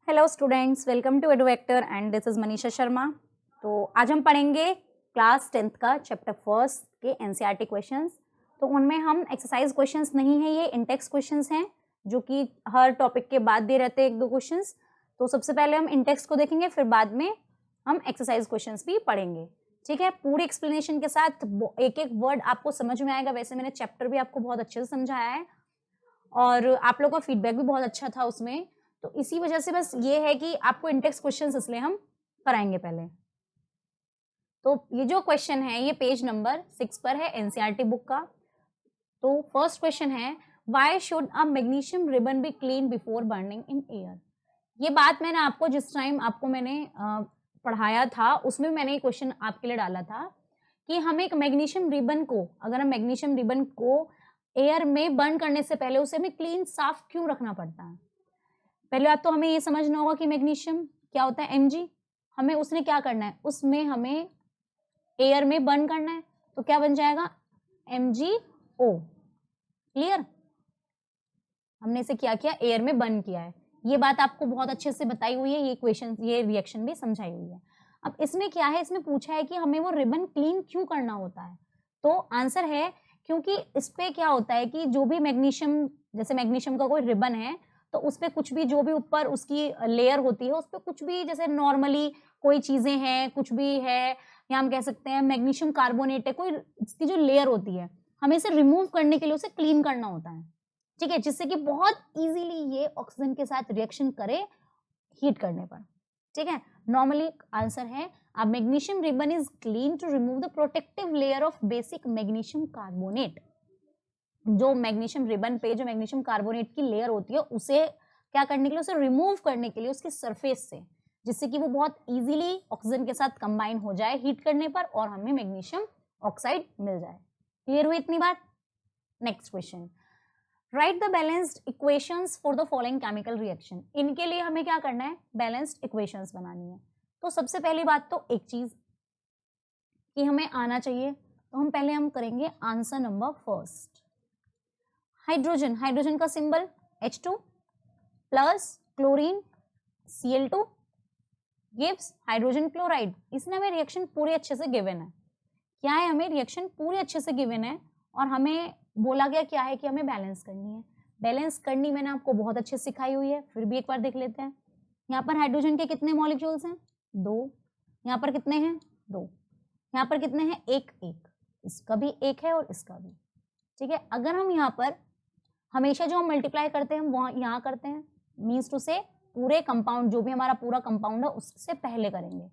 Hello students, welcome to Eduvector and this is Manisha Sharma. तो आज हम पढ़ेंगे क्लास 10th का चैप्टर फर्स्ट के एनसीईआरटी क्वेश्चंस। तो उनमें हम एक्सरसाइज क्वेश्चंस नहीं है, ये इंटेक्स क्वेश्चंस हैं जो कि हर टॉपिक के बाद दे रहते हैं एक दो क्वेश्चंस। तो सबसे पहले हम इंटेक्स को देखेंगे, फिर बाद में हम एक्सरसाइज क्वेश्चंस भी पढ़ेंगे। ठीक है, पूरी एक्सप्लेनेशन के साथ एक एक वर्ड आपको समझ में आएगा। वैसे मैंने चैप्टर भी आपको बहुत अच्छे से समझाया है और आप लोगों का फीडबैक भी बहुत अच्छा था उसमें। तो इसी वजह से बस ये है कि आपको इंटेक्स क्वेश्चंस इसलिए हम कराएंगे पहले। तो ये जो क्वेश्चन है ये पेज नंबर 6 पर है एनसीईआरटी बुक का। तो फर्स्ट क्वेश्चन है, why should a magnesium ribbon be clean before burning in air. ये बात मैंने आपको जिस टाइम आपको मैंने पढ़ाया था उसमें मैंने ये क्वेश्चन आपके लिए डाला था कि हम एक मैग्नीशियम रिबन को, अगर हम मैग्नीशियम रिबन को एयर में बर्न करने से पहले उसे हमें क्लीन साफ क्यों रखना पड़ता है। पहले बात तो हमें ये समझना होगा कि मैग्नीशियम क्या होता है, Mg। हमें उसने क्या करना है, उसमें हमें एयर में बर्न करना है, तो क्या बन जाएगा MgO। क्लियर, हमने इसे क्या किया, एयर में बर्न किया है। ये बात आपको बहुत अच्छे से बताई हुई है, ये क्वेश्चन ये रिएक्शन भी समझाई हुई है। अब इसमें क्या है, इसमें पूछा है कि हमें वो रिबन क्लीन क्यों करना होता है। तो आंसर है क्योंकि इस पे क्या होता है कि जो भी मैग्नीशियम, जैसे मैग्नीशियम का कोई रिबन है तो उस पे कुछ भी जो भी ऊपर उसकी लेयर होती है उस पे कुछ भी, जैसे नॉर्मली कोई चीजें हैं, कुछ भी है, या हम कह सकते हैं मैग्नीशियम कार्बोनेट है, कोई इसकी जो लेयर होती है हमें इसे रिमूव करने के लिए उसे क्लीन करना होता है। ठीक है, जिससे कि बहुत इजीली ये ऑक्सीजन के साथ रिएक्शन करे हीट करने पर। ठीक है, नॉर्मली आंसर है a magnesium ribbon is clean to remove the protective layer of basic magnesium carbonate. जो मैग्नीशियम रिबन पे जो मैग्नीशियम कार्बोनेट की लेयर होती है उसे क्या करने के लिए, उसे रिमूव करने के लिए उसकी सरफेस से, जिससे कि वो बहुत इजीली ऑक्सीजन के साथ कंबाइन हो जाए हीट करने पर और हमें मैग्नीशियम ऑक्साइड मिल जाए। क्लियर हुई इतनी बात। Next question, right the balanced equations for the following chemical reaction. इनके लिए हमें क्या करना है, बैलेंस्ड इक्वेशंस बनानी है। तो सबसे पहली बात तो एक चीज कि हमें आना चाहिए, तो हम पहले हम करेंगे answer number first. Hydrogen, hydrogen का symbol H2 plus chlorine Cl2 gives hydrogen chloride. इसने हमें रिएक्शन पूरे अच्छे से गिवन है। क्या है, हमें रिएक्शन पूरे अच्छे से गिवन है और हमें बोला गया क्या है कि हमें बैलेंस करनी है। बैलेंस करनी मैंने आपको बहुत अच्छे से सिखाई हुई है, फिर भी एक बार देख लेते हैं। यहाँ पर हाइड्रोजन के कितने मॉलिक्यूल्स हैं, 2। यहाँ पर कितने हैं, 2। यहाँ पर कितने हैं, एक। इसका भी एक है और इसका भी। ठीक है, अगर हम यहाँ पर हमेशा जो हम मल्टीप्लाई करते हैं हम वहाँ यहाँ करते हैं, मीन्स टू से पूरे कंपाउंड, जो भी हमारा पूरा कंपाउंड है उससे पहले करेंगे।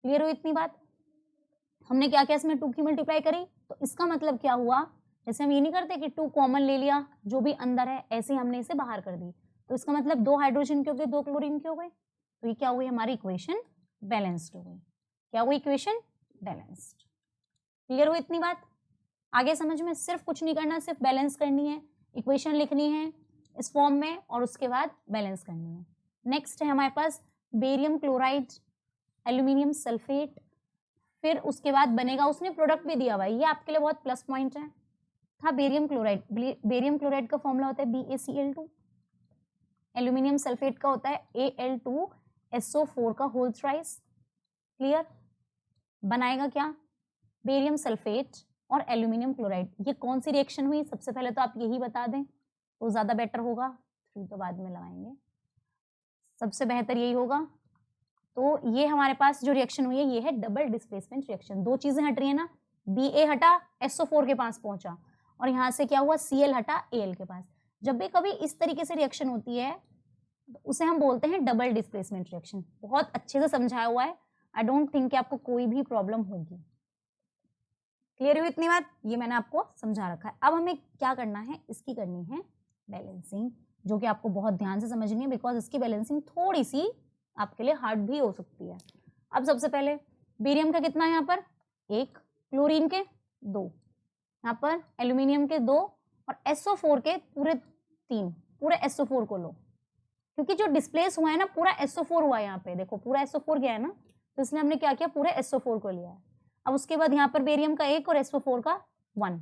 क्लियर हुई इतनी बात। हमने क्या किया, इसमें 2 की मल्टीप्लाई करी, तो इसका मतलब क्या हुआ, जैसे हम ये नहीं करते कि 2 कॉमन ले लिया जो भी अंदर है, ऐसे हमने इसे बाहर कर दी, तो इसका मतलब 2 हाइड्रोजन के हो गए, 2 क्लोरीन के हो गए। तो ये क्या हुई, हमारी इक्वेशन बैलेंस्ड हो गई। क्या हुई, इक्वेशन बैलेंस्ड। क्लियर हुई इतनी बात। आगे समझ में सिर्फ कुछ नहीं करना, सिर्फ बैलेंस करनी है, इक्वेशन लिखनी है इस फॉर्म में और उसके बाद बैलेंस करनी है। नेक्स्ट है हमारे पास बेरियम क्लोराइड, एल्यूमिनियम सल्फेट, फिर उसके बाद बनेगा, उसने प्रोडक्ट भी दिया हुआ है, ये आपके लिए बहुत प्लस पॉइंट है, था बेरियम क्लोराइड। बेरियम क्लोराइड का फॉर्मूला होता है BaCl2, एल्यूमिनियम सल्फेट का होता है Al2SO4 का होल थ्राइस। क्लियर, बनाएगा क्या, बेरियम सल्फेट और एल्यूमिनियम क्लोराइड। ये कौन सी रिएक्शन हुई, सबसे पहले तो आप यही बता दें तो ज़्यादा बेटर होगा, फिर तो बाद में लगाएंगे, सबसे बेहतर यही होगा। तो ये हमारे पास जो रिएक्शन हुई है ये है डबल डिस्प्लेसमेंट रिएक्शन। 2 चीजें हट रही है ना, Ba हटा SO4 के पास पहुंचा और यहाँ से क्या हुआ, Cl हटा Al के पास। जब भी कभी इस तरीके से रिएक्शन होती है तो उसे हम बोलते हैं डबल डिस्प्लेसमेंट रिएक्शन। बहुत अच्छे से समझाया हुआ है, आई डोंट थिंक कि आपको कोई भी प्रॉब्लम होगी। क्लियर हुई इतनी बात, ये मैंने आपको समझा रखा है। अब हमें क्या करना है, इसकी करनी है बैलेंसिंग, जो कि आपको बहुत ध्यान से समझनी है बिकॉज इसकी बैलेंसिंग थोड़ी सी आपके लिए हार्ड भी हो सकती है। अब सबसे पहले बेरियम का कितना है यहाँ पर, 1, क्लोरीन के 2, यहाँ पर एल्यूमिनियम के 2 और SO4 के पूरे 3। पूरे SO4 को लो, क्योंकि जो डिस्प्लेस हुआ है ना पूरा SO4 हुआ है, यहाँ पे देखो पूरा SO4 गया है ना, तो इसलिए हमने क्या किया, पूरे SO4 को लिया है। अब उसके बाद यहाँ पर बेरियम का 1 और SO4 का 1।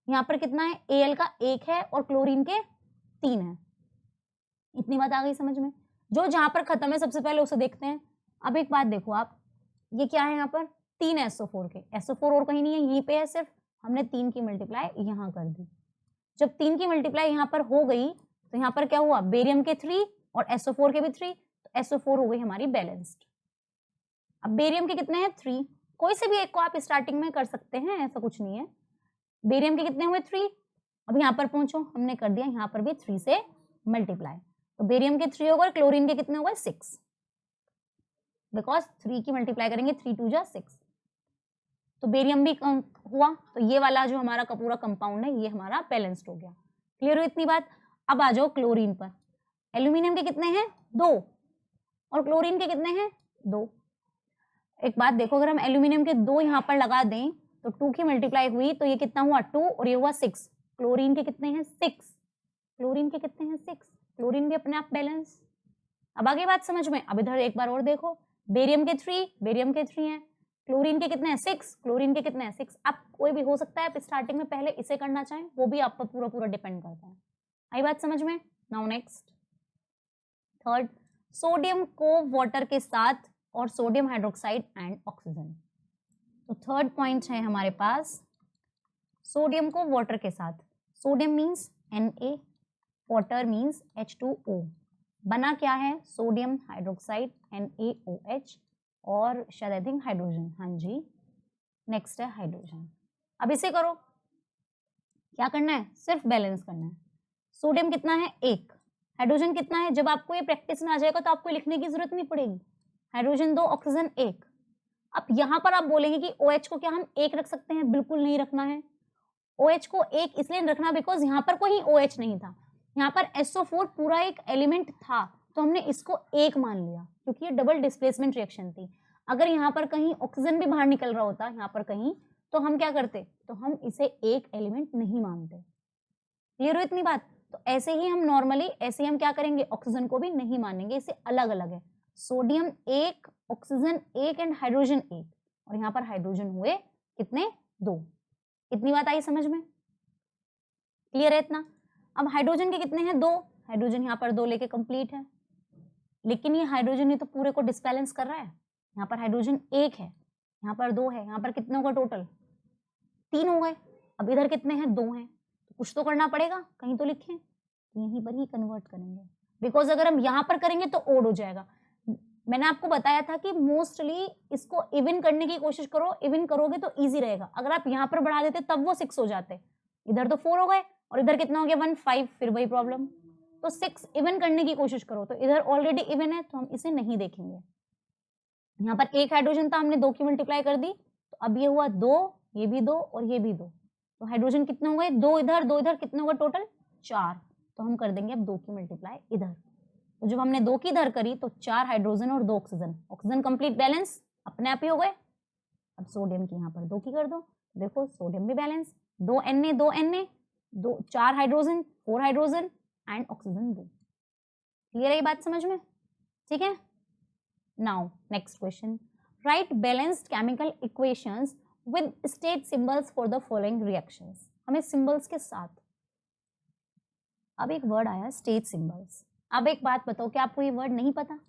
यहाँ पर कितना है, Al का 1 है और क्लोरीन के 3 है। इतनी बात आ गई समझ में। जो जहां पर खत्म है सबसे पहले उसे देखते हैं। अब एक बात देखो आप, ये क्या है यहाँ पर 3 SO4 के, SO4 और कहीं नहीं है, यहीं पे है सिर्फ, हमने 3 की मल्टीप्लाई यहाँ कर दी। जब 3 की मल्टीप्लाई यहाँ पर हो गई तो यहाँ पर क्या हुआ, बेरियम के 3 और SO4 के भी 3, तो SO4 हो गई हमारी बैलेंस्ड। अब बेरियम के कितने हैं 3, कोई से भी एक को आप स्टार्टिंग में कर सकते हैं, ऐसा कुछ नहीं है। बेरियम के कितने हुए 3, अब यहाँ पर पहुंचो, हमने कर दिया यहाँ पर भी 3 से मल्टीप्लाई, तो बेरियम के 3 हो गए, क्लोरीन के कितने हो गए 6, बिकॉज 3 की मल्टीप्लाई करेंगे 3 2 जा 6, तो बेरियम भी हुआ, तो ये वाला जो हमारा का पूरा कंपाउंड है ये हमारा बैलेंस्ड हो गया। क्लियर हो इतनी बात। अब आ जाओ क्लोरीन पर, एल्यूमिनियम के कितने हैं 2 और क्लोरीन के कितने हैं 2। एक बात देखो, अगर हम एल्यूमिनियम के 2 यहाँ पर लगा दें तो 2 की मल्टीप्लाई हुई तो ये कितना हुआ 2 और ये हुआ 6, क्लोरीन के कितने हैं 6, क्लोरीन के कितने हैं 6, क्लोरीन भी अपने आप बैलेंस। अब आगे बात समझ में। अब इधर एक बार और देखो, बेरियम के 3, बेरियम के 3 हैं, क्लोरीन के कितने हैं 6, क्लोरीन के कितने हैं 6। आप कोई भी हो सकता है, आप स्टार्टिंग में पहले इसे करना चाहें, वो भी आप पर पूरा पूरा डिपेंड करता है। आई बात समझ में। नाउ नेक्स्ट थर्ड, सोडियम को वाटर के साथ और सोडियम हाइड्रोक्साइड एंड ऑक्सीजन। तो थर्ड पॉइंट है हमारे पास सोडियम को वाटर के साथ, sodium means Na, water means H2O, बना क्या है सोडियम हाइड्रोक्साइड NaOH और शायद आई थिंक हाइड्रोजन, हाँ जी नेक्स्ट है हाइड्रोजन। अब इसे करो, क्या करना है सिर्फ बैलेंस करना है। सोडियम कितना है 1, हाइड्रोजन कितना है, जब आपको ये प्रैक्टिस में आ जाएगा तो आपको लिखने की जरूरत नहीं पड़ेगी, हाइड्रोजन 2 ऑक्सीजन 1। अब यहाँ पर आप बोलेंगे कि OH को क्या हम 1 रख सकते हैं, बिल्कुल नहीं रखना है। OH को 1 इसलिए रखना बिकॉज यहाँ पर कोई OH नहीं था, यहाँ पर SO4 पूरा एक एलिमेंट था, तो हमने इसको 1 मान लिया क्योंकि ये डबल डिस्प्लेसमेंट रिएक्शन थी। अगर यहाँ पर कहीं ऑक्सीजन भी बाहर निकल रहा होता यहाँ पर कहीं, तो हम क्या करते, तो हम इसे एक एलिमेंट नहीं मानते। क्लियर हो इतनी बात। तो ऐसे ही हम नॉर्मली ऐसे ही हम क्या करेंगे, ऑक्सीजन को भी नहीं मानेंगे, इसे अलग अलग है, सोडियम 1, ऑक्सीजन 1 एंड हाइड्रोजन 1, और यहाँ पर हाइड्रोजन हुए कितने 2। इतनी बात आई समझ में, क्लियर है इतना। अब हाइड्रोजन के कितने हैं 2, हाइड्रोजन यहाँ पर 2 लेके कंप्लीट है, लेकिन ये हाइड्रोजन ही तो पूरे को डिसबैलेंस कर रहा है। यहाँ पर हाइड्रोजन 1 है, यहाँ पर 2 है, यहाँ पर कितने होगा टोटल 3 हो गए। अब इधर कितने हैं 2 हैं, तो कुछ तो करना पड़ेगा, कहीं तो लिखें, यहीं पर ही कन्वर्ट करेंगे, बिकॉज अगर हम यहाँ पर करेंगे तो ओड हो जाएगा। मैंने आपको बताया था कि मोस्टली इसको इवन करने की कोशिश करो, इवन करोगे तो इजी रहेगा। अगर आप यहाँ पर बढ़ा देते तब वो 6 हो जाते, इधर तो 4 हो गए और इधर कितना हो गया 1 5, फिर वही प्रॉब्लम। तो 6 इवन करने की कोशिश करो, तो इधर ऑलरेडी इवन है तो हम इसे नहीं देखेंगे। यहाँ पर 1 हाइड्रोजन था, हमने 2 की मल्टीप्लाई कर दी, तो अब ये हुआ 2, ये भी 2 और ये भी 2, तो हाइड्रोजन कितने हो गए 2 इधर 2 इधर, कितने होगा टोटल 4। तो हम कर देंगे अब 2 की मल्टीप्लाई इधर, तो जब हमने 2 की इधर करी तो 4 हाइड्रोजन और 2 ऑक्सीजन, ऑक्सीजन कंप्लीट बैलेंस अपने आप ही हो गए। अब सोडियम की यहाँ पर 2 की कर दो, देखो सोडियम भी balance, 2 Na 2 Na 2 4 hydrogen 4 hydrogen and oxygen 2। Clear है ये बात समझ में, ठीक है। Now next question, right balanced chemical equations with state symbols for the following reactions. हमें सिंबल्स के साथ, अब एक वर्ड आया स्टेट सिंबल्स। अब एक बात बताओ, क्या आपको ये वर्ड नहीं पता,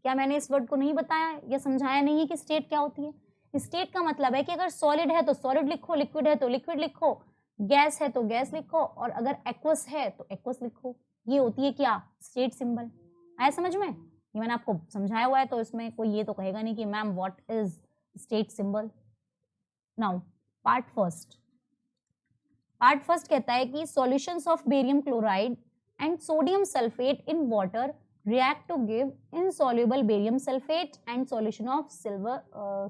क्या मैंने इस वर्ड को नहीं बताया या समझाया नहीं है कि स्टेट क्या होती है। स्टेट का मतलब है कि अगर सॉलिड है तो सॉलिड लिखो, लिक्विड है तो लिक्विड लिखो, गैस है तो गैस लिखो, और अगर एक्वस है तो एक्वस लिखो। ये होती है क्या स्टेट सिंबल। आया समझ में, ये मैंने आपको समझाया हुआ है, तो इसमें कोई ये तो कहेगा नहीं कि ma'am what is state symbol. Now part first कहता है कि solutions of barium chloride and sodium sulfate in water react to give insoluble barium sulfate and solution of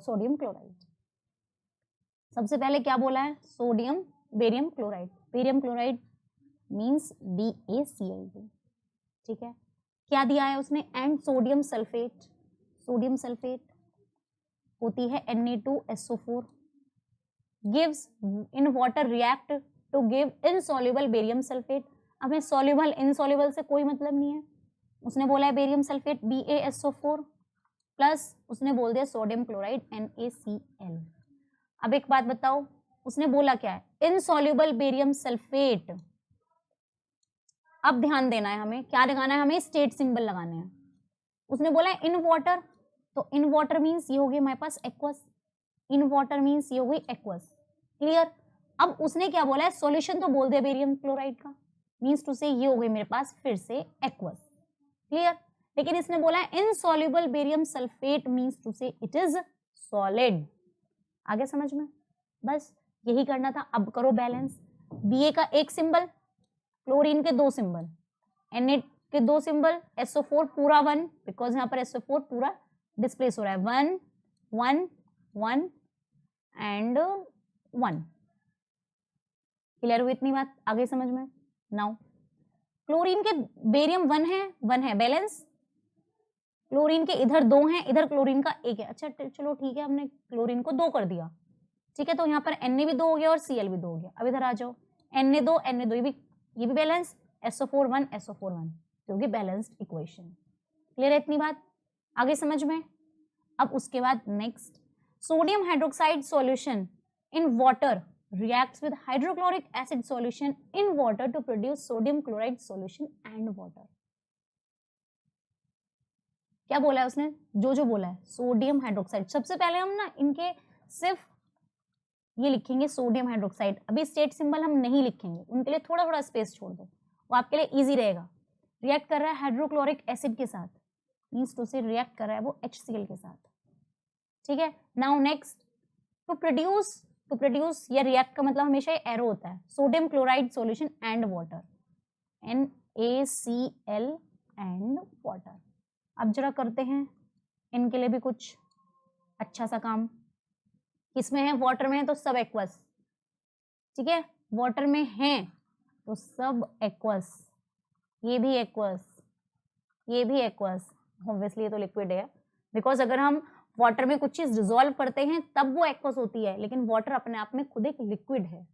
sodium chloride। सबसे पहले क्या बोला है, sodium barium chloride, barium chloride means BaCl2, ठीक है। क्या दिया है उसने, and sodium sulphate, sodium sulphate होती है Na2SO4, gives in water react to give insoluble barium sulfate। हमें सॉल्युबल इनसॉल्युबल से कोई मतलब नहीं है, उसने बोला है बेरियम सल्फेट BaSO4 प्लस उसने बोल दिया सोडियम क्लोराइड NaCl। अब एक बात बताओ, उसने बोला क्या है, इनसॉल्युबल बेरियम सल्फेट। अब ध्यान देना है हमें, क्या लगाना है, हमें स्टेट सिंबल लगाने हैं। उसने बोला है इन वाटर, तो इन वाटर मीन्स ये हो गई हमारे पास एक्वस, इन वाटर मीन्स ये हो गई एक्वस। क्लियर। अब उसने क्या बोला है, सॉल्यूशन तो बोल दिया बेरियम क्लोराइड का, मीन्स टू से ये हो गई मेरे पास फिर से एक्वस। क्लियर। लेकिन इसने बोला है insoluble barium sulphate means to say it is solid. आगे समझ में, बस यही करना था। अब करो बैलेंस। Ba का एक सिंबल, क्लोरीन के दो सिंबल, Na के दो सिंबल, SO4 पूरा 1, बिकॉज यहाँ पर SO4 पूरा डिस्प्लेस हो रहा है, 1 1 1 एंड 1। क्लियर हुई इतनी बात, आगे समझ में। नाउ क्लोरीन के बेरियम 1 है बैलेंस, क्लोरीन के इधर 2 हैं, इधर क्लोरीन का 1 है। अच्छा चलो ठीक है, हमने क्लोरीन को 2 कर दिया, ठीक है, तो यहाँ पर Na भी 2 हो गया और Cl भी 2 हो गया। अब इधर आ जाओ, Na2 ये भी बैलेंस, SO4 1 SO4 1, क्योंकि बैलेंस्ड इक्वेशन। क्लियर है इतनी बात, आगे समझ में। अब उसके बाद next, sodium hydroxide solution in water reacts with hydrochloric acid solution in water to produce sodium chloride solution and water। क्या बोला है उसने, जो बोला है सोडियम हाइड्रोक्साइड। सबसे पहले हम ना इनके सिर्फ ये लिखेंगे सोडियम हाइड्रोक्साइड, अभी स्टेट सिंबल हम नहीं लिखेंगे, उनके लिए थोड़ा थोड़ा स्पेस छोड़ दो, वो आपके लिए इजी रहेगा। रिएक्ट कर रहा है हाइड्रोक्लोरिक एसिड के साथ, मीन्स टू से रिएक्ट कर रहा है वो HCl के साथ, ठीक है। नाउ नेक्स्ट, टू प्रोड्यूस या रिएक्ट का मतलब हमेशा ये एरो होता है, sodium chloride solution and water, NaCl and water. अब जरा करते हैं इनके लिए भी कुछ अच्छा सा काम। किसमें है, वाटर में है तो सब एक्वस, ठीक है, वाटर में है तो सब एक्वस, ये भी एक्वस, ये भी एक्वस, ऑब्वियसली ये तो लिक्विड है, बिकॉज अगर हम वाटर में कुछ चीज डिसॉल्व करते हैं तब वो एक्वस होती है, लेकिन वाटर अपने आप में खुद एक लिक्विड है।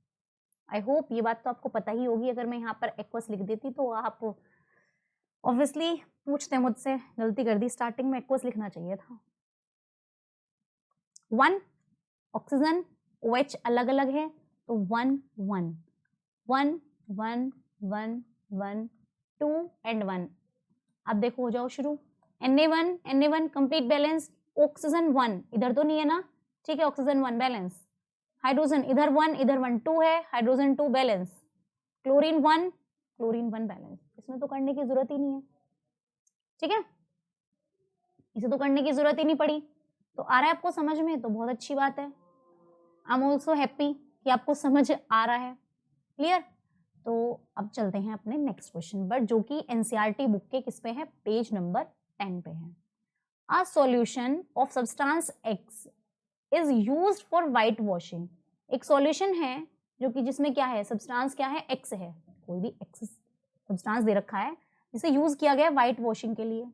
आई होप ये बात तो आपको पता ही होगी, अगर मैं यहाँ पर एक्वस लिख देती तो आप ऑब्वियसली पूछते मुझसे, गलती कर दी, स्टार्टिंग में एक्वस लिखना चाहिए था। 1 ऑक्सीजन OH अलग अलग है तो 1 1 1 1 1 1 2 एंड 1। अब देखो हो जाओ शुरू, Na1 कंप्लीट बैलेंस, ऑक्सीजन 1 इधर तो नहीं है ना, ठीक है, ऑक्सीजन 1 बैलेंस, हाइड्रोजन इधर 1 इधर 1 2 है, हाइड्रोजन 2 बैलेंस, क्लोरीन 1 बैलेंस। इसमें तो करने की जरूरत ही नहीं है, ठीक है, इसे तो करने की जरूरत ही नहीं पड़ी। तो आ रहा है आपको समझ में, तो बहुत अच्छी बात है। आई एम ऑल्सो हैप्पी कि आपको समझ आ रहा है। क्लियर। तो अब चलते हैं अपने नेक्स्ट क्वेश्चन पर, जो कि एनसीईआरटी बुक के किस पे है, पेज नंबर 10 पे है। A solution of substance X is used for white washing. एक सॉल्यूशन है जो कि जिसमें क्या है, सब्सटेंस क्या है, X है, कोई भी X सब्सटेंस दे रखा है जिसे यूज किया गया व्हाइट वॉशिंग के लिए।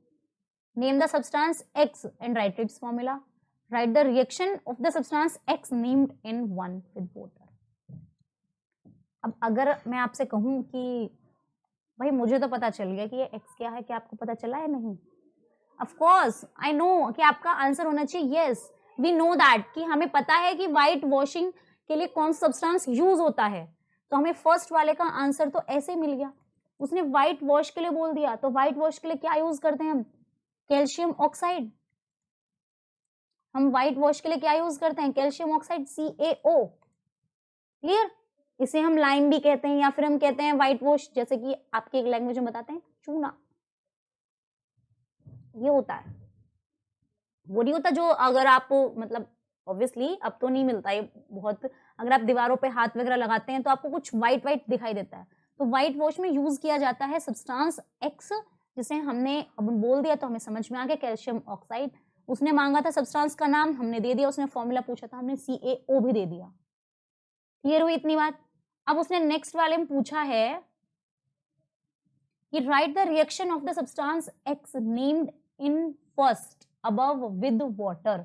Name the substance X and right it's formula. Right the reaction of the substance X named in 1 with water. अब अगर मैं आपसे कहूं कि भाई मुझे तो पता चल गया कि ये X क्या है, क्या आपको पता चला है? नहीं, ऑफ कोर्स आई नो कि आपका आंसर होना चाहिए यस, वी नो दैट, कि हमें पता है कि व्हाइट वॉशिंग के लिए कौन सा सब्सटेंस यूज होता है। तो हमें फर्स्ट वाले का आंसर तो ऐसे मिल गया, उसने व्हाइट वॉश के लिए बोल दिया। तो व्हाइट वॉश के लिए क्या यूज करते हैं हम, कैल्शियम ऑक्साइड। हम व्हाइट वॉश के लिए क्या यूज करते हैं, कैल्शियम ऑक्साइड CaO। क्लियर। इसे हम लाइम भी कहते हैं, या फिर हम कहते हैं व्हाइट वॉश, जैसे कि आपकी एक लैंग्वेज में बताते हैं चूना। ये होता है, वो नहीं होता जो अगर आप मतलब ऑब्वियसली अब तो नहीं मिलता ये बहुत, अगर आप दीवारों पे हाथ वगैरह लगाते हैं तो आपको कुछ व्हाइट व्हाइट दिखाई देता है। तो व्हाइट वॉश में यूज किया जाता है सब्सटेंस X, जिसे हमने अब बोल दिया तो हमें समझ में आ गया, कैल्शियम ऑक्साइड। उसने मांगा था सब्सटेंस का नाम, हमने दे दिया, उसने फॉर्मूला पूछा था, हमने CaO भी दे दिया। क्लियर हुई इतनी बात। अब उसने नेक्स्ट वाले में पूछा है कि right the reaction of the substance X named in first above with water.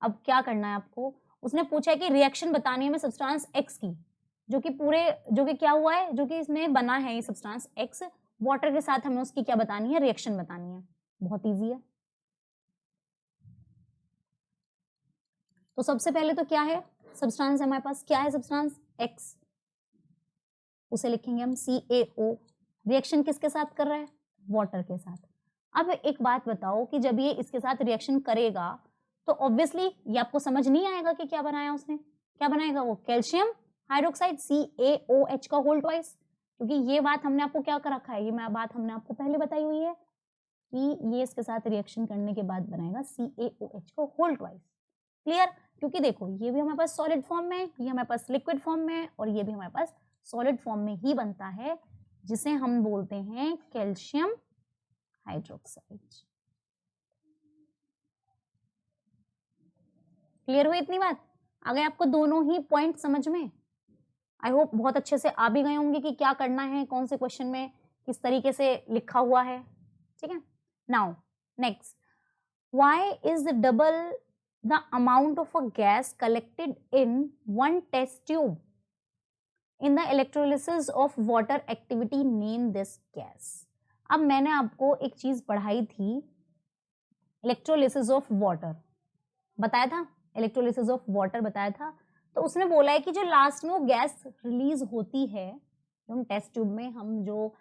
अब क्या करना है आपको, उसने पूछा है कि रिएक्शन बतानी है हमें सब्सटेंस X की, जो कि क्या हुआ है, जो कि इसमें बना है ये सब्सटेंस X, वाटर के साथ हमें उसकी क्या बतानी है, रिएक्शन बतानी है। बहुत इजी है। तो सबसे पहले तो क्या है सब्सटेंस, हमारे पास क्या है सब्सटेंस X, उसे लिखेंगे हम CaO। रिएक्शन किसके साथ कर रहा है, वाटर के साथ। अब एक बात बताओ कि जब ये इसके साथ रिएक्शन करेगा तो ऑब्वियसली ये आपको समझ नहीं आएगा कि क्या बनाया उसने, क्या बनाएगा वो, कैल्शियम हाइड्रोक्साइड CaOH का होल ट्वाइस, क्योंकि ये बात हमने आपको क्या कर रखा है, ये बात हमने आपको पहले बताई हुई है कि ये इसके साथ रिएक्शन करने के बाद बनाएगा CaOH का होल ट्वाइस। क्लियर? क्योंकि देखो ये भी हमारे पास सॉलिड फॉर्म में, ये हमारे पास लिक्विड फॉर्म में, और ये भी हमारे पास सॉलिड फॉर्म में ही बनता है, जिसे हम बोलते हैं कैल्शियम हाइड्रोक्साइड। क्लियर हुई इतनी बात? आ गए आपको दोनों ही पॉइंट समझ में? आई होप बहुत अच्छे से आ भी गए होंगे कि क्या करना है, कौन से क्वेश्चन में किस तरीके से लिखा हुआ है। ठीक है, now next, why is double the amount of a gas collected in one test tube in the electrolysis of water activity, name this gas. अब मैंने आपको एक चीज पढ़ाई थी, इलेक्ट्रोलिसिस ऑफ वाटर बताया था, इलेक्ट्रोलिसिस ऑफ वाटर बताया था, तो उसने बोला है कि जो लास्ट में वो गैस रिलीज होती है, जो हम टेस्ट ट्यूब में हम जो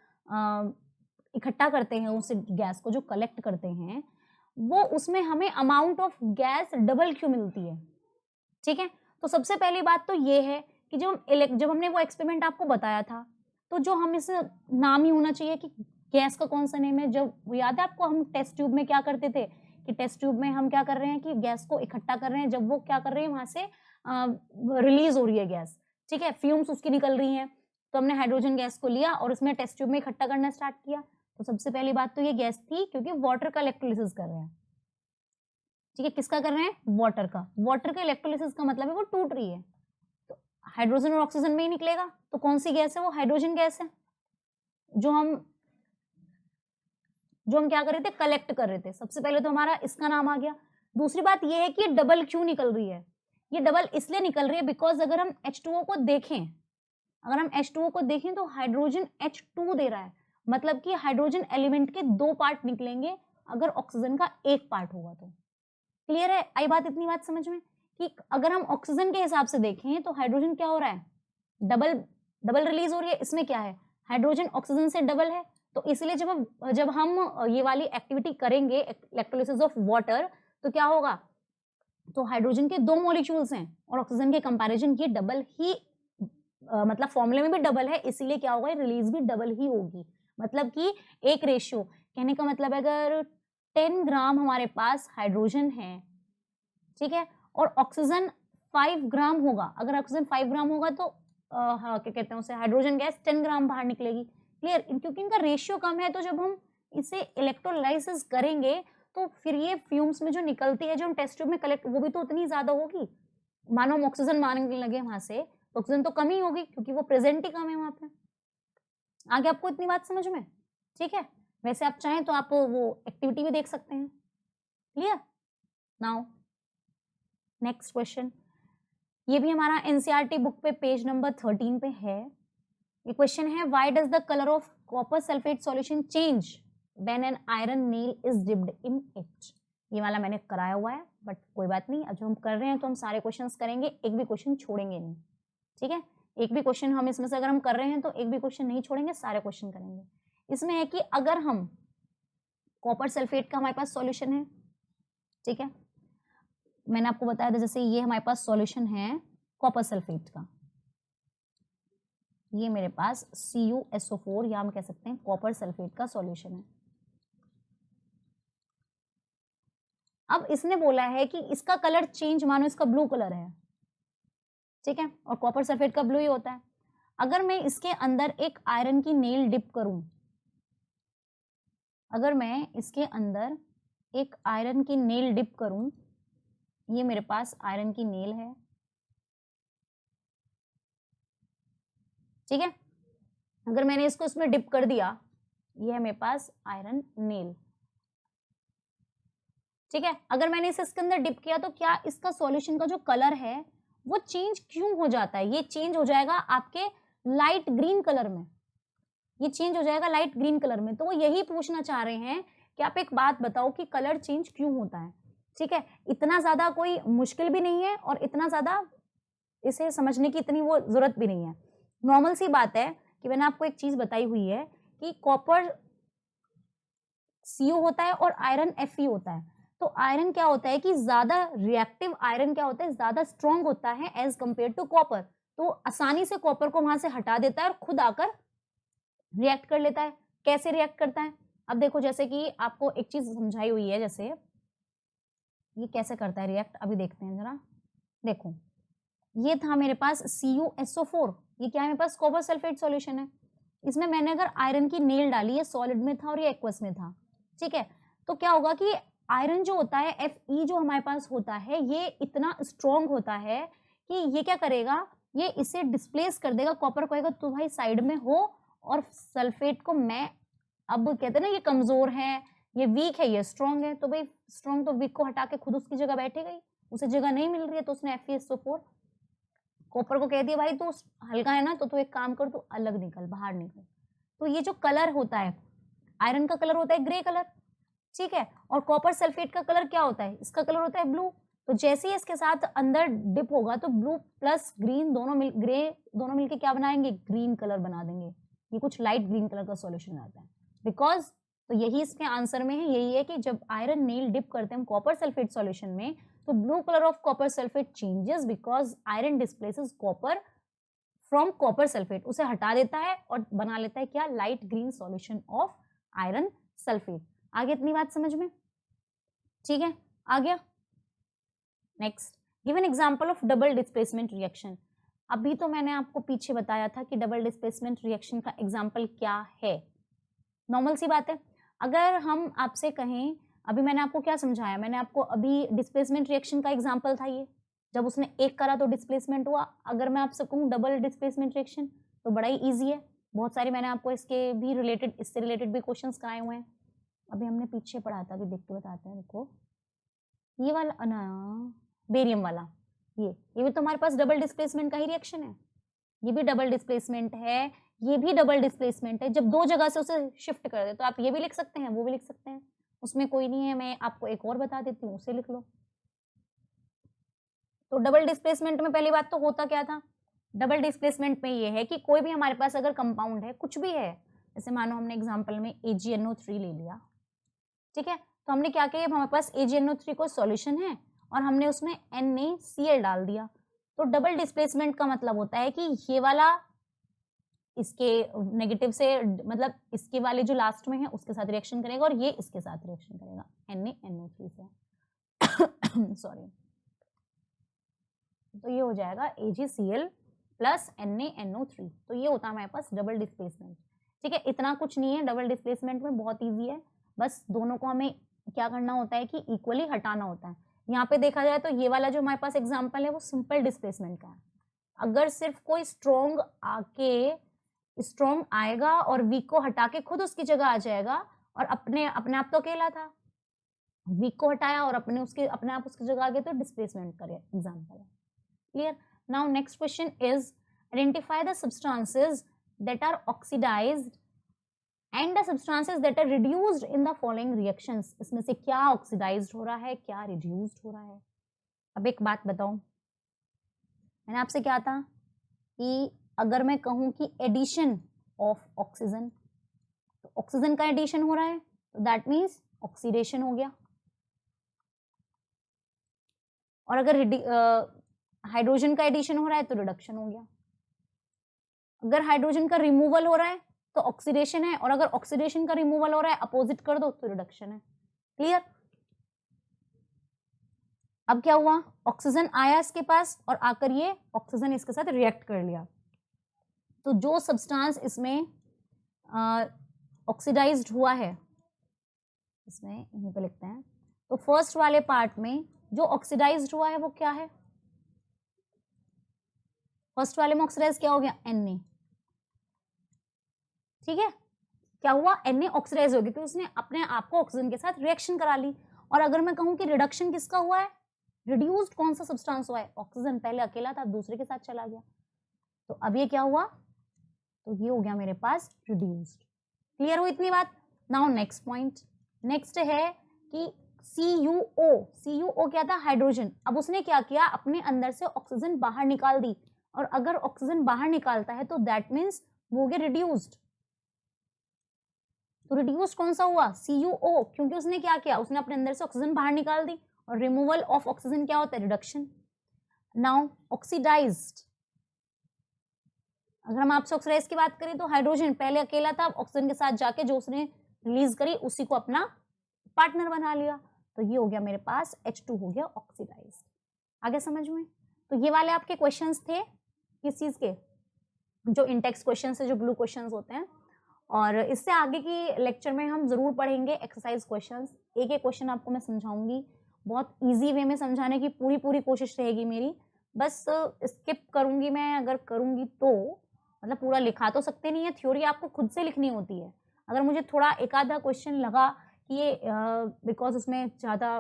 इकट्ठा करते हैं उस गैस को जो कलेक्ट करते हैं, वो उसमें हमें अमाउंट ऑफ गैस डबल क्यों मिलती है। ठीक है, तो सबसे पहली बात तो ये है कि जब हमने वो एक्सपेरिमेंट आपको बताया था, तो जो हम इस नाम ही होना चाहिए कि गैस का कौन सा नेम है। जब याद है आपको, हम टेस्ट ट्यूब में क्या करते थे कि टेस्ट ट्यूब में हम क्या कर रहे हैं कि गैस को इकट्ठा कर रहे हैं, जब वो क्या कर रहे हैं वहां से रिलीज हो रही है गैस, ठीक है, फ्यूम्स उसकी निकल रही हैं, तो हमने हाइड्रोजन गैस को लिया और उसमें टेस्ट ट्यूब में इकट्ठा करना स्टार्ट किया। तो सबसे पहली बात तो ये गैस थी, क्योंकि वाटर का इलेक्ट्रोलिसिस कर रहे हैं। ठीक है, किसका कर रहे हैं, वाटर का। वाटर का इलेक्ट्रोलिसिस का मतलब है वो टूट रही है, तो हाइड्रोजन और ऑक्सीजन में ही निकलेगा, तो कौन सी गैस है, वो हाइड्रोजन गैस है, जो हम क्या कर रहे थे, कलेक्ट कर रहे थे। सबसे पहले तो हमारा इसका नाम आ गया। दूसरी बात ये है कि डबल क्यों निकल रही है, ये डबल इसलिए निकल रही है बिकॉज अगर हम H2O को देखें, तो हाइड्रोजन H2 दे रहा है, मतलब कि हाइड्रोजन एलिमेंट के 2 पार्ट निकलेंगे अगर ऑक्सीजन का 1 पार्ट होगा तो। क्लियर है, आई बात, इतनी बात समझ में कि अगर हम ऑक्सीजन के हिसाब से देखें तो हाइड्रोजन क्या हो रहा है, डबल रिलीज हो रही है, इसमें क्या है, हाइड्रोजन ऑक्सीजन से डबल है। तो इसलिए जब हम ये वाली एक्टिविटी करेंगे, इलेक्ट्रोलिसिस ऑफ वाटर, तो क्या होगा, तो हाइड्रोजन के 2 मॉलिक्यूल्स हैं और ऑक्सीजन के कंपैरिजन ये डबल ही, मतलब फॉर्मूले में भी डबल है, इसीलिए क्या होगा, रिलीज भी डबल ही होगी। मतलब कि एक रेशियो, कहने का मतलब अगर 10 ग्राम हमारे पास हाइड्रोजन है, ठीक है, और ऑक्सीजन 5 ग्राम होगा, अगर ऑक्सीजन 5 ग्राम होगा तो हाँ, क्या कहते हैं उसे, हाइड्रोजन गैस 10 ग्राम बाहर निकलेगी। क्लियर, क्योंकि इनका रेशियो कम है, तो जब हम इसे इलेक्ट्रोलाइसिस करेंगे तो फिर ये फ्यूम्स में जो निकलती है, जो हम टेस्ट ट्यूब में कलेक्ट, वो भी तो उतनी ज्यादा होगी। मानो हम ऑक्सीजन मारने लगे वहां से, तो ऑक्सीजन तो कम ही होगी, क्योंकि वो प्रेजेंट ही कम है वहां पे। आगे आपको इतनी बात समझ में? ठीक है, वैसे आप चाहें तो आप वो एक्टिविटी भी देख सकते हैं। क्लियर? नाउ नेक्स्ट क्वेश्चन, ये भी हमारा एनसीईआरटी बुक पे पेज नंबर 13 पे है। ये क्वेश्चन है, why does the colour of copper sulphate solution change when an iron nail is dipped in it. ये वाला मैंने कराया हुआ है, बट कोई बात नहीं, अब जो हम कर रहे हैं तो हम सारे क्वेश्चंस करेंगे, एक भी क्वेश्चन छोड़ेंगे नहीं। ठीक है, एक भी क्वेश्चन हम इसमें से अगर हम कर रहे हैं तो एक भी क्वेश्चन नहीं छोड़ेंगे, सारे क्वेश्चन करेंगे। इसमें है कि अगर हम कॉपर सल्फेट का हमारे पास सॉल्यूशन है, ठीक है, मैंने आपको बताया था, जैसे ये हमारे पास सॉल्यूशन है कॉपर सल्फेट का, ये मेरे पास CuSO4 या हम कह सकते हैं कॉपर सल्फेट का सॉल्यूशन है। अब इसने बोला है कि इसका कलर चेंज, मानो इसका ब्लू कलर है, ठीक है, और कॉपर सल्फेट का ब्लू ही होता है। अगर मैं इसके अंदर एक आयरन की नेल डिप करूं, अगर मैं इसके अंदर एक आयरन की नेल डिप करूं, ये मेरे पास आयरन की नेल है, ठीक है, अगर मैंने इसको इसमें डिप कर दिया, ये है मेरे पास आयरन नेल, ठीक है, अगर मैंने इसे इसके अंदर डिप किया तो क्या इसका सॉल्यूशन का जो कलर है वो चेंज क्यों हो जाता है, ये चेंज हो जाएगा आपके लाइट ग्रीन कलर में, ये चेंज हो जाएगा लाइट ग्रीन कलर में। तो वो यही पूछना चाह रहे हैं कि आप एक बात बताओ कि कलर चेंज क्यों होता है। ठीक है, इतना ज्यादा कोई मुश्किल भी नहीं है और इतना ज्यादा इसे समझने की इतनी वो जरूरत भी नहीं है, नॉर्मल सी बात है कि मैंने आपको एक चीज बताई हुई है कि कॉपर Cu होता है और आयरन Fe होता है। तो आयरन क्या होता है कि ज्यादा रिएक्टिव आयरन क्या होता है, ज्यादा स्ट्रॉन्ग होता है एज कंपेयर टू कॉपर। तो आसानी से कॉपर को वहां से हटा देता है और खुद आकर रिएक्ट कर लेता है। कैसे रिएक्ट करता है, अब देखो जैसे कि आपको एक चीज समझाई हुई है, जैसे ये कैसे करता है रिएक्ट, अभी देखते हैं जरा। देखो ये था मेरे पास CuSO4, ये क्या है मेरे पास कॉपर सल्फेट सॉल्यूशन है। इसमें मैंने अगर आयरन की नेल डाली, ये सॉलिड में था और ये एक्वस में था, ठीक है। तो क्या होगा कि आयरन जो होता है Fe जो हमारे पास होता है, ये इतना स्ट्रॉन्ग होता है कि ये क्या करेगा, ये इसे डिस्प्लेस कर देगा, कॉपर कहेगा तो भाई साइड में हो, और सल्फेट को मैं, अब कहते हैं ना ये कमजोर है, ये वीक है, ये स्ट्रॉन्ग है, तो भाई स्ट्रॉन्ग तो वीक को हटा के खुद उसकी जगह बैठेगा ही, उसे जगह नहीं मिल रही है तो उसने FeSO4 कॉपर को कह दिया भाई तू हल्का है ना, तो तू एक काम कर, तू अलग निकल, बाहर निकल। तो ये जो कलर होता है, आयरन का कलर होता है ग्रे कलर, ठीक है, और कॉपर सल्फेट का कलर क्या होता है, इसका कलर होता है ब्लू। तो जैसे ही इसके साथ अंदर डिप होगा तो ब्लू प्लस ग्रीन दोनों मिल, ग्रे दोनों मिलके क्या बनाएंगे, ग्रीन कलर बना देंगे। ये कुछ लाइट ग्रीन कलर का सॉल्यूशन आता है, बिकॉज तो यही इसके आंसर में है, यही है कि जब आयरन नेल डिप करते हैं हम कॉपर सल्फेट सॉल्यूशन में, तो blue colour of copper sulphate changes because iron displaces copper from copper sulphate, उसे हटा देता है और बना लेता है क्या, light green solution of iron sulphate. आगे इतनी बात समझ में, ठीक है। आ गया next, give an example of double displacement reaction. अभी तो मैंने आपको पीछे बताया था कि डबल डिस्प्लेसमेंट रिएक्शन का एग्जांपल क्या है, नॉर्मल सी बात है। अगर हम आपसे कहें, अभी मैंने आपको क्या समझाया, मैंने आपको अभी डिस्प्लेसमेंट रिएक्शन का एग्जांपल था ये, जब उसने एक करा तो डिस्प्लेसमेंट हुआ। अगर मैं आपसे कहूँ डबल डिस्प्लेसमेंट रिएक्शन, तो बड़ा ही ईजी है, बहुत सारी मैंने आपको इसके भी रिलेटेड, इससे रिलेटेड भी क्वेश्चंस कराए हुए हैं, अभी हमने पीछे पढ़ा था, अभी देख के बताते हैं। देखो ये वाला ना, बेरियम वाला, ये भी तो हमारे पास डबल डिस्प्लेसमेंट का ही रिएक्शन है, ये भी डबल डिस्प्लेसमेंट है, ये भी डबल डिस्प्लेसमेंट है। जब दो जगह से उसे शिफ्ट कर दे तो आप ये भी लिख सकते हैं, वो भी लिख सकते हैं, उसमें कोई नहीं है। मैं आपको एक और बता देती हूँ, उसे लिख लो। तो डबल डिस्प्लेसमेंट में पहली बात तो होता क्या था, डबल डिस्प्लेसमेंट में ये है कि कोई भी हमारे पास अगर कंपाउंड है, कुछ भी है, जैसे मानो हमने एग्जांपल में AgNO3 ले लिया, ठीक है, तो हमने क्या किया, हमारे पास AgNO3 को सॉल्यूशन है और हमने उसमें NaCl डाल दिया। तो डबल डिस्प्लेसमेंट का मतलब होता है कि ये वाला इसके नेगेटिव से, मतलब इसके वाले जो लास्ट में है उसके साथ रिएक्शन करेगा और ये इसके साथ रिएक्शन करेगा NaNO3 से सॉरी, तो ये हो जाएगा AgCl प्लस NaNO3, तो ये होता है हमारे पास डबल डिस्प्लेसमेंट, ठीक है। इतना कुछ नहीं है डबल डिस्प्लेसमेंट में, बहुत ईजी है, बस दोनों को हमें क्या करना होता है कि इक्वली हटाना होता है। यहाँ पे देखा जाए तो ये वाला जो हमारे पास एग्जाम्पल है वो सिंपल डिस्प्लेसमेंट का है। अगर सिर्फ कोई स्ट्रॉन्ग आएगा और वीक को हटा के खुद उसकी जगह आ जाएगा, और अपने आप तो अकेला था, वीक को हटाया और अपने आप उसकी जगह आ गया, तो डिस्प्लेसमेंट का एग्जाम्पल है। Clear. Now next question is identify the substances that are oxidised and the substances that are reduced in the following reactions. इसमें से क्या ऑक्सीडाइज्ड हो रहा है, क्या रिड्यूस्ड हो रहा है। अब एक बात बताऊं, मैंने आपसे क्या था कि अगर मैं कहूं कि एडिशन ऑफ ऑक्सीजन, तो ऑक्सीजन का एडिशन हो रहा है तो दैट मीन्स ऑक्सीडेशन हो गया, और अगर हाइड्रोजन का एडिशन हो रहा है तो रिडक्शन हो गया। अगर हाइड्रोजन का रिमूवल हो रहा है तो ऑक्सीडेशन है, और अगर ऑक्सीडेशन का रिमूवल हो रहा है अपोजिट कर दो तो रिडक्शन है। क्लियर। अब क्या हुआ, ऑक्सीजन आया इसके पास और आकर ये ऑक्सीजन इसके साथ रिएक्ट कर लिया, तो जो सब्सटेंस इसमें ऑक्सीडाइज्ड हुआ है, इसमें यहीं पे लिखते हैं, तो फर्स्ट वाले पार्ट में जो ऑक्सीडाइज्ड हुआ है वो क्या है, फर्स्ट वाले में ऑक्सीडाइज क्या हो गया, Na, ठीक है। क्या हुआ, Na ऑक्सीडाइज हो गई, तो उसने अपने आप को ऑक्सीजन के साथ रिएक्शन करा ली। और अगर मैं कहूं कि रिडक्शन किसका हुआ है, रिड्यूस्ड कौन सा सब्सटेंस हुआ है, ऑक्सीजन पहले अकेला था दूसरे के साथ चला गया, तो अब ये क्या हुआ, तो ये हो गया मेरे पास रिड्यूस्ड। क्लियर हुई इतनी बात। नाउ नेक्स्ट पॉइंट, नेक्स्ट है कि CuO क्या था, हाइड्रोजन। अब उसने क्या किया, अपने अंदर से ऑक्सीजन बाहर निकाल दी, और अगर ऑक्सीजन बाहर निकालता है तो दैट मीन्स वो हो गया रिड्यूस्ड। तो रिड्यूस कौन सा हुआ, CuO, क्योंकि उसने क्या किया, उसने अपने अंदर से ऑक्सीजन बाहर निकाल दी, और रिमूवल ऑफ ऑक्सीजन क्या होता है, रिडक्शन। नाउ ऑक्सीडाइज्ड, अगर हम आपसे ऑक्सीडाइज की बात करें तो हाइड्रोजन पहले अकेला था, ऑक्सीजन के साथ जाके जो उसने रिलीज करी उसी को अपना पार्टनर बना लिया, तो ये हो गया मेरे पास H2 हो गया ऑक्सीडाइज्ड। आगे समझ में? तो ये वाले आपके क्वेश्चंस थे किस चीज के, जो इंटेक्स क्वेश्चंस है, जो ब्लू क्वेश्चंस होते हैं। और इससे आगे की लेक्चर में हम जरूर पढ़ेंगे एक्सरसाइज क्वेश्चंस, एक एक क्वेश्चन आपको मैं समझाऊंगी, बहुत इजी वे में समझाने की पूरी कोशिश रहेगी मेरी, बस स्किप करूंगी मैं अगर करूंगी तो, मतलब पूरा लिखा तो सकते नहीं है, थ्योरी आपको खुद से लिखनी होती है। अगर मुझे थोड़ा एक आधा क्वेश्चन लगा कि ये बिकॉज उसमें ज़्यादा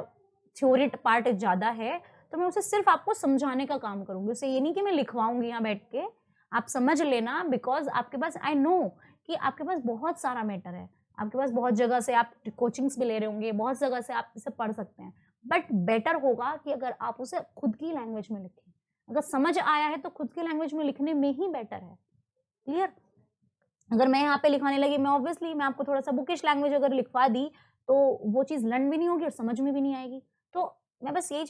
थ्योरी पार्ट ज़्यादा है, तो मैं उसे सिर्फ आपको समझाने का काम करूंगी, उसे ये नहीं कि मैं लिखवाऊंगी यहाँ बैठ के, आप समझ लेना, बिकॉज आपके पास आई नो कि आपके पास बहुत सारा मैटर है, आपके पास बहुत जगह से आप कोचिंग्स भी ले रहे होंगे, बहुत जगह से आप इसे पढ़ सकते हैं, बट बेटर होगा कि अगर आप उसे खुद की लैंग्वेज में लिखें, अगर समझ आया है तो खुद की लैंग्वेज में लिखने में ही बेटर है। क्लियर? अगर मैं यहाँ पे लिखवाने लगी, मैं ऑब्वियसली मैं आपको थोड़ा सा बुकिश लैंग्वेज अगर लिखवा दी तो वो चीज़ लर्न भी नहीं होगी और समझ में भी नहीं आएगी। तो मैं बस यही